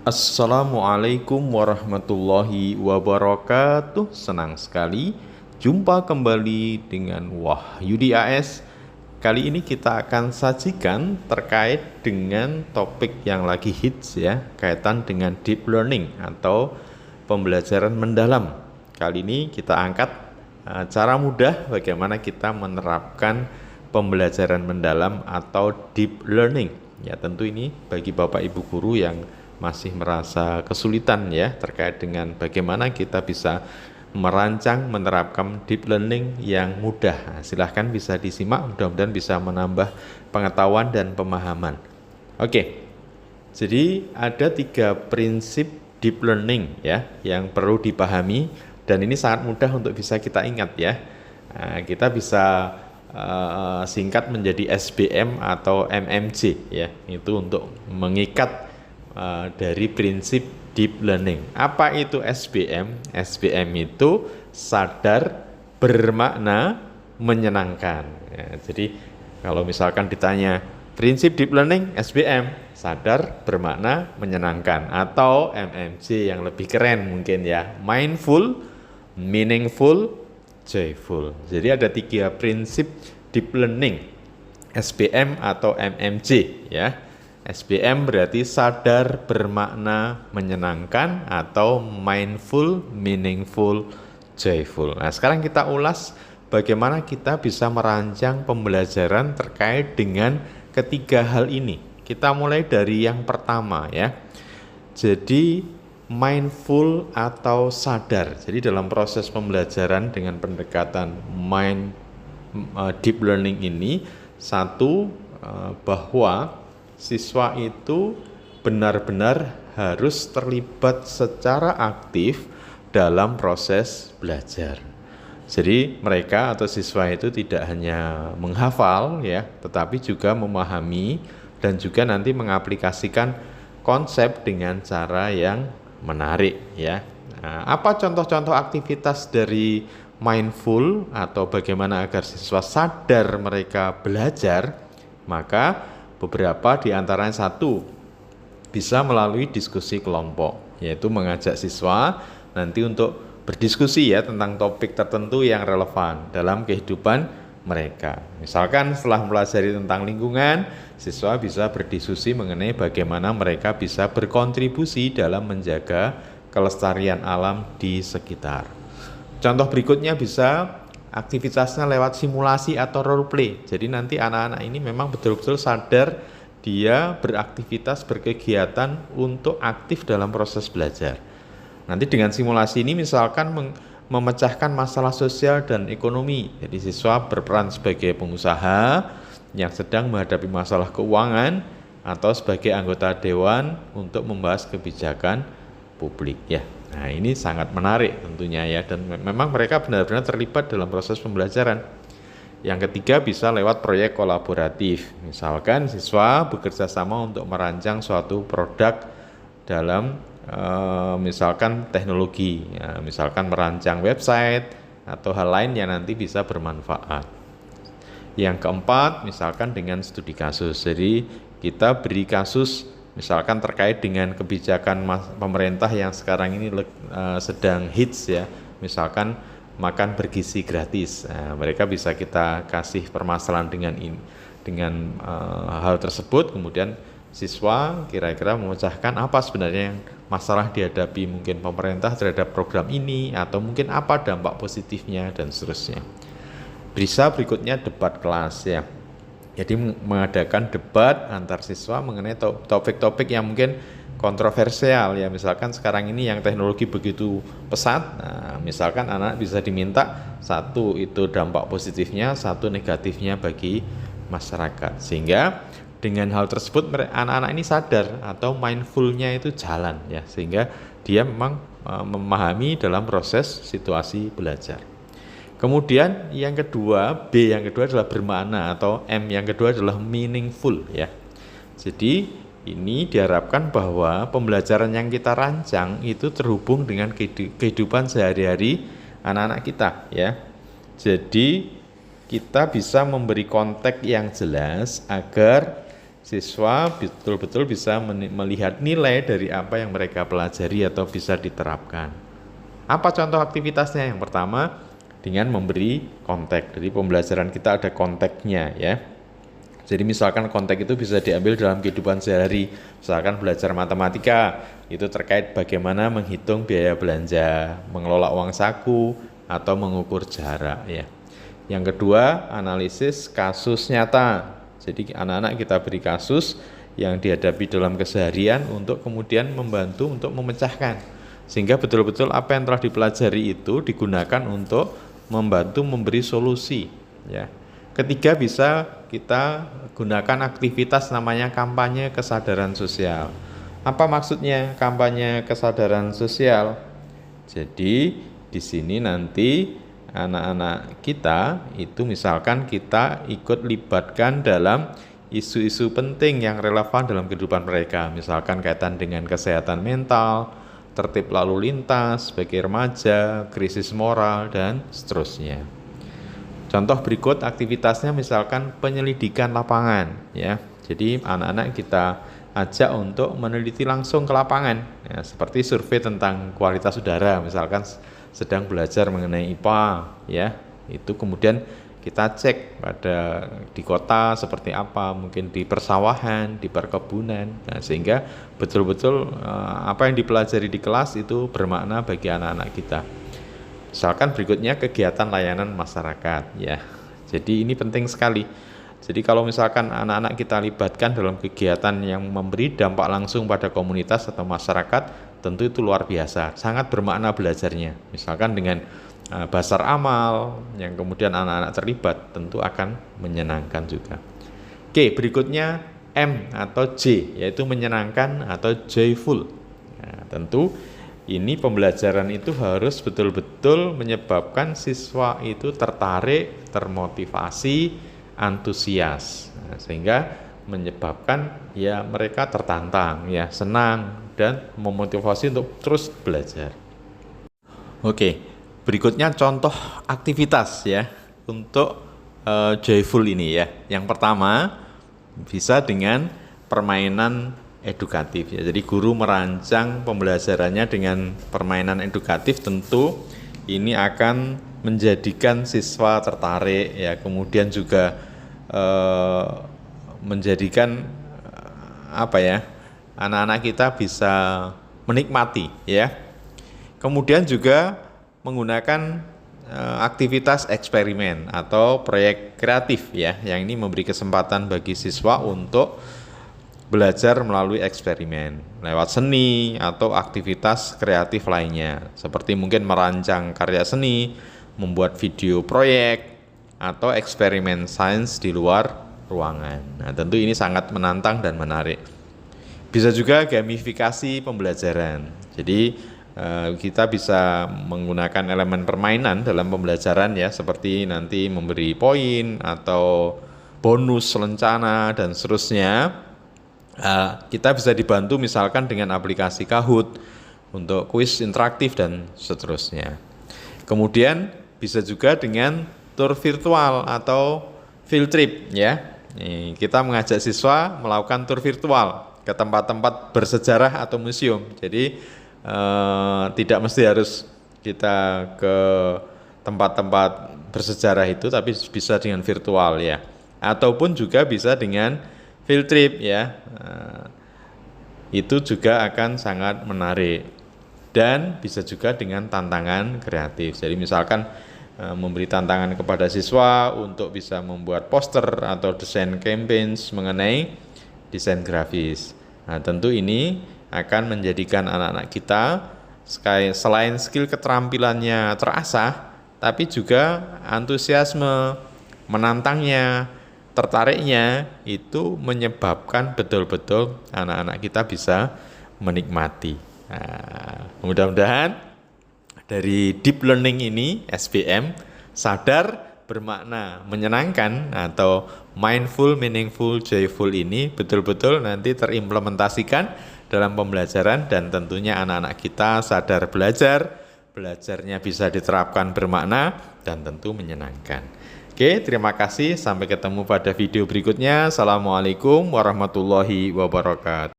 Assalamualaikum warahmatullahi wabarakatuh. Senang sekali jumpa kembali dengan Wahyudi AS. Kali ini kita akan sajikan terkait dengan topik yang lagi hits ya, kaitan dengan deep learning atau pembelajaran mendalam. Kali ini kita angkat cara mudah bagaimana kita menerapkan pembelajaran mendalam atau deep learning. Ya, tentu ini bagi Bapak Ibu guru yang masih merasa kesulitan ya terkait dengan bagaimana kita bisa merancang menerapkan deep learning yang mudah. Nah, silahkan bisa disimak, mudah-mudahan bisa menambah pengetahuan dan pemahaman. Oke, jadi ada 3 prinsip deep learning ya yang perlu dipahami, dan ini sangat mudah untuk bisa kita ingat ya. Nah, kita bisa singkat menjadi SBM atau MMC ya, itu untuk mengikat dari prinsip deep learning. Apa itu SBM? SBM itu sadar, bermakna, menyenangkan. Ya, jadi kalau misalkan ditanya prinsip deep learning, SBM, sadar, bermakna, menyenangkan. Atau MMC yang lebih keren mungkin ya, mindful, meaningful, joyful. Jadi ada 3 prinsip deep learning, SBM atau MMC ya. SBM berarti sadar, bermakna, menyenangkan, atau mindful, meaningful, joyful. Nah, sekarang kita ulas bagaimana kita bisa merancang pembelajaran terkait dengan ketiga hal ini. Kita mulai dari yang pertama ya. Jadi mindful atau sadar. Jadi dalam proses pembelajaran dengan pendekatan deep learning ini, satu, bahwa siswa itu benar-benar harus terlibat secara aktif dalam proses belajar. Jadi mereka atau siswa itu tidak hanya menghafal ya, tetapi juga memahami dan juga nanti mengaplikasikan konsep dengan cara yang menarik ya. Nah, apa contoh-contoh aktivitas dari mindful atau bagaimana agar siswa sadar mereka belajar? Maka beberapa di antaranya, satu, bisa melalui diskusi kelompok, yaitu mengajak siswa nanti untuk berdiskusi ya tentang topik tertentu yang relevan dalam kehidupan mereka. Misalkan setelah mempelajari tentang lingkungan, siswa bisa berdiskusi mengenai bagaimana mereka bisa berkontribusi dalam menjaga kelestarian alam di sekitar. Contoh berikutnya bisa aktivitasnya lewat simulasi atau role play. Jadi nanti anak-anak ini memang betul-betul sadar dia beraktivitas, berkegiatan untuk aktif dalam proses belajar. Nanti dengan simulasi ini misalkan memecahkan masalah sosial dan ekonomi. Jadi siswa berperan sebagai pengusaha yang sedang menghadapi masalah keuangan atau sebagai anggota dewan untuk membahas kebijakan publik ya. Nah, ini sangat menarik tentunya ya, dan memang mereka benar-benar terlibat dalam proses pembelajaran. Yang ketiga bisa lewat proyek kolaboratif. Misalkan siswa bekerja sama untuk merancang suatu produk dalam misalkan teknologi, ya, misalkan merancang website atau hal lain yang nanti bisa bermanfaat. Yang keempat misalkan dengan studi kasus. Jadi kita beri kasus misalkan terkait dengan kebijakan pemerintah yang sekarang ini sedang hits ya, misalkan makan bergizi gratis. Nah, mereka bisa kita kasih permasalahan dengan hal tersebut, kemudian siswa kira-kira memecahkan apa sebenarnya yang masalah dihadapi mungkin pemerintah terhadap program ini, atau mungkin apa dampak positifnya dan seterusnya. Bisa berikutnya debat kelas ya. Jadi mengadakan debat antar siswa mengenai topik-topik yang mungkin kontroversial ya, misalkan sekarang ini yang teknologi begitu pesat. Nah, misalkan anak bisa diminta satu itu dampak positifnya, satu negatifnya bagi masyarakat, sehingga dengan hal tersebut anak-anak ini sadar atau mindfulnya itu jalan ya, sehingga dia memang memahami dalam proses situasi belajar. Kemudian yang kedua, B yang kedua adalah bermakna, atau M yang kedua adalah meaningful ya. Jadi ini diharapkan bahwa pembelajaran yang kita rancang itu terhubung dengan kehidupan sehari-hari anak-anak kita ya. Jadi kita bisa memberi konteks yang jelas agar siswa betul-betul bisa melihat nilai dari apa yang mereka pelajari atau bisa diterapkan. Apa contoh aktivitasnya? Yang pertama, dengan memberi konteks. Jadi pembelajaran kita ada konteksnya ya. Jadi misalkan konteks itu bisa diambil dalam kehidupan sehari. Misalkan belajar matematika, itu terkait bagaimana menghitung biaya belanja, mengelola uang saku, atau mengukur jarak ya. Yang kedua, analisis kasus nyata. Jadi anak-anak kita beri kasus yang dihadapi dalam keseharian untuk kemudian membantu untuk memecahkan. Sehingga betul-betul apa yang telah dipelajari itu digunakan untuk membantu memberi solusi ya. Ketiga, bisa kita gunakan aktivitas namanya kampanye kesadaran sosial. Apa maksudnya kampanye kesadaran sosial? Jadi di sini nanti anak-anak kita itu misalkan kita ikut libatkan dalam isu-isu penting yang relevan dalam kehidupan mereka, misalkan kaitan dengan kesehatan mental, tertib lalu lintas bagi remaja, krisis moral, dan seterusnya. Contoh berikut aktivitasnya misalkan penyelidikan lapangan ya. Jadi anak-anak kita ajak untuk meneliti langsung ke lapangan ya, seperti survei tentang kualitas udara, misalkan sedang belajar mengenai IPA ya, itu kemudian kita cek pada di kota seperti apa, mungkin di persawahan, di perkebunan, nah, sehingga betul-betul apa yang dipelajari di kelas itu bermakna bagi anak-anak kita. Misalkan berikutnya kegiatan layanan masyarakat ya, jadi ini penting sekali. Jadi kalau misalkan anak-anak kita libatkan dalam kegiatan yang memberi dampak langsung pada komunitas atau masyarakat, tentu itu luar biasa, sangat bermakna belajarnya. Misalkan dengan basar amal yang kemudian anak-anak terlibat, tentu akan menyenangkan juga. Oke, berikutnya M atau J, yaitu menyenangkan atau joyful. Nah, tentu ini pembelajaran itu harus betul-betul menyebabkan siswa itu tertarik, termotivasi, antusias, nah, sehingga menyebabkan ya mereka tertantang, ya senang dan memotivasi untuk terus belajar. Oke, berikutnya contoh aktivitas ya untuk joyful ini ya. Yang pertama bisa dengan permainan edukatif ya. Jadi guru merancang pembelajarannya dengan permainan edukatif, tentu ini akan menjadikan siswa tertarik ya, kemudian juga menjadikan anak-anak kita bisa menikmati ya. Kemudian juga menggunakan aktivitas eksperimen atau proyek kreatif ya, yang ini memberi kesempatan bagi siswa untuk belajar melalui eksperimen lewat seni atau aktivitas kreatif lainnya, seperti mungkin merancang karya seni, membuat video proyek, atau eksperimen sains di luar ruangan. Nah, tentu ini sangat menantang dan menarik. Bisa juga gamifikasi pembelajaran. Jadi kita bisa menggunakan elemen permainan dalam pembelajaran ya, seperti nanti memberi poin atau bonus lencana dan seterusnya. Kita bisa dibantu misalkan dengan aplikasi Kahoot untuk kuis interaktif dan seterusnya. Kemudian bisa juga dengan tur virtual atau field trip ya. Kita mengajak siswa melakukan tur virtual ke tempat-tempat bersejarah atau museum. Jadi tidak mesti harus kita ke tempat-tempat bersejarah itu, tapi bisa dengan virtual ya. Ataupun juga bisa dengan field trip ya. Itu juga akan sangat menarik. Dan bisa juga dengan tantangan kreatif. Jadi misalkan memberi tantangan kepada siswa untuk bisa membuat poster atau desain campaigns mengenai desain grafis. Nah, tentu ini akan menjadikan anak-anak kita selain skill keterampilannya terasah, tapi juga antusiasme, menantangnya, tertariknya itu menyebabkan betul-betul anak-anak kita bisa menikmati. Nah, mudah-mudahan dari deep learning ini, SBM, sadar, bermakna, menyenangkan, atau mindful, meaningful, joyful ini betul-betul nanti terimplementasikan dalam pembelajaran, dan tentunya anak-anak kita sadar belajar, belajarnya bisa diterapkan bermakna, dan tentu menyenangkan. Oke, terima kasih. Sampai ketemu pada video berikutnya. Assalamualaikum warahmatullahi wabarakatuh.